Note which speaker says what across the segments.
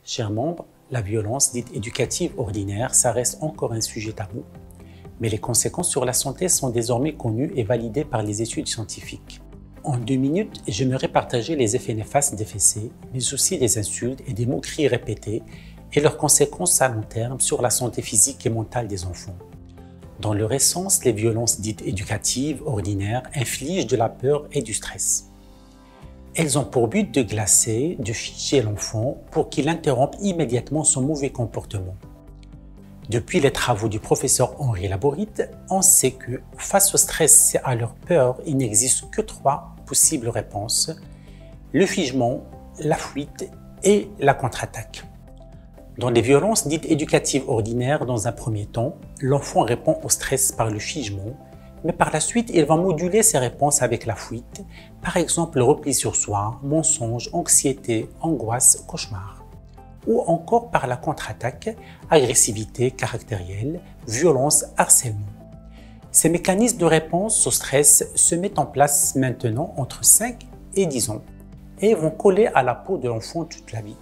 Speaker 1: Chers membres, la violence dite éducative ordinaire, ça reste encore un sujet tabou. Mais les conséquences sur la santé sont désormais connues et validées par les études scientifiques. En 2 minutes, j'aimerais partager les effets néfastes des fessées, mais aussi des insultes et des moqueries répétées et leurs conséquences à long terme sur la santé physique et mentale des enfants. Dans leur essence, les violences dites éducatives ordinaires infligent de la peur et du stress. Elles ont pour but de glacer, de figer l'enfant pour qu'il interrompe immédiatement son mauvais comportement. Depuis les travaux du professeur Henri Laborit, on sait que face au stress et à leur peur, il n'existe que 3 possibles réponses: le figement, la fuite et la contre-attaque. Dans les violences dites éducatives ordinaires, dans un premier temps, l'enfant répond au stress par le figement, mais par la suite, il va moduler ses réponses avec la fuite, par exemple le repli sur soi, mensonge, anxiété, angoisse, cauchemar. Ou encore par la contre-attaque, agressivité caractérielle, violence, harcèlement. Ces mécanismes de réponse au stress se mettent en place maintenant entre 5 et 10 ans et vont coller à la peau de l'enfant toute la vie.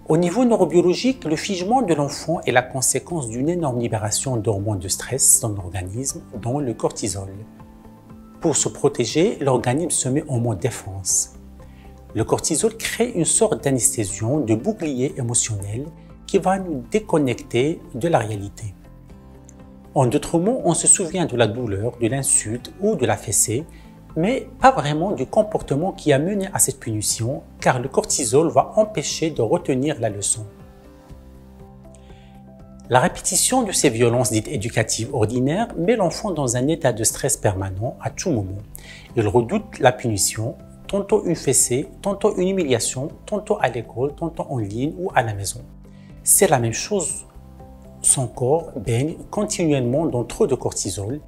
Speaker 1: Au niveau neurobiologique, le figement de l'enfant est la conséquence d'une énorme libération d'hormones de stress dans l'organisme, dont le cortisol. Pour se protéger, l'organisme se met en mode défense. Le cortisol crée une sorte d'anesthésion, de bouclier émotionnel qui va nous déconnecter de la réalité. En d'autres mots, on se souvient de la douleur, de l'insulte ou de la fessée, mais pas vraiment du comportement qui a mené à cette punition, car le cortisol va empêcher de retenir la leçon. La répétition de ces violences dites éducatives ordinaires met l'enfant dans un état de stress permanent à tout moment. Il redoute la punition, tantôt une fessée, tantôt une humiliation, tantôt à l'école, tantôt en ligne ou à la maison. C'est la même chose. Son corps baigne continuellement dans trop de cortisol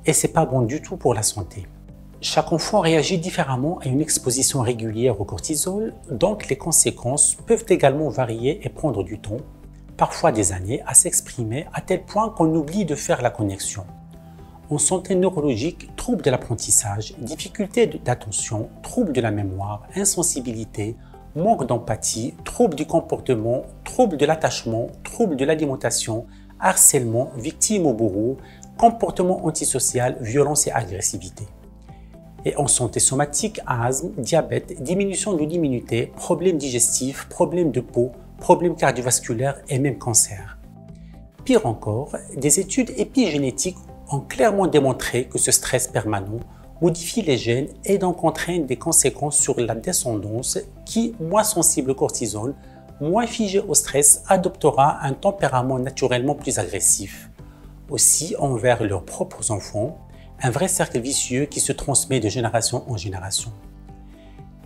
Speaker 1: et c'est pas bon du tout pour la santé. Chaque enfant réagit différemment à une exposition régulière au cortisol, donc les conséquences peuvent également varier et prendre du temps, parfois des années, à s'exprimer à tel point qu'on oublie de faire la connexion. En santé neurologique, troubles de l'apprentissage, difficultés d'attention, troubles de la mémoire, insensibilité, manque d'empathie, troubles du comportement, troubles de l'attachement, troubles de l'alimentation, harcèlement, victime au bourreau, comportement antisocial, violence et agressivité. Et en santé somatique, asthme, diabète, diminution de l'immunité, problèmes digestifs, problèmes de peau, problèmes cardiovasculaires et même cancer. Pire encore, des études épigénétiques ont clairement démontré que ce stress permanent modifie les gènes et donc entraîne des conséquences sur la descendance qui, moins sensible au cortisol, moins figée au stress, adoptera un tempérament naturellement plus agressif. Aussi envers leurs propres enfants, un vrai cercle vicieux qui se transmet de génération en génération.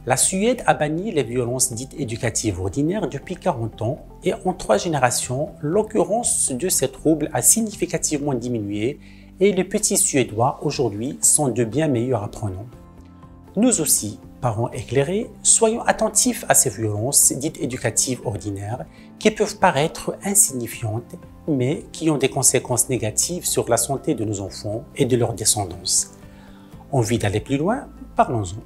Speaker 1: La Suède a banni les violences dites éducatives ordinaires depuis 40 ans et en 3 générations, l'occurrence de ces troubles a significativement diminué et les petits Suédois aujourd'hui sont de bien meilleurs apprenants. Nous aussi, parents éclairés, soyons attentifs à ces violences dites éducatives ordinaires qui peuvent paraître insignifiantes mais qui ont des conséquences négatives sur la santé de nos enfants et de leur descendance. Envie d'aller plus loin? Parlons-en.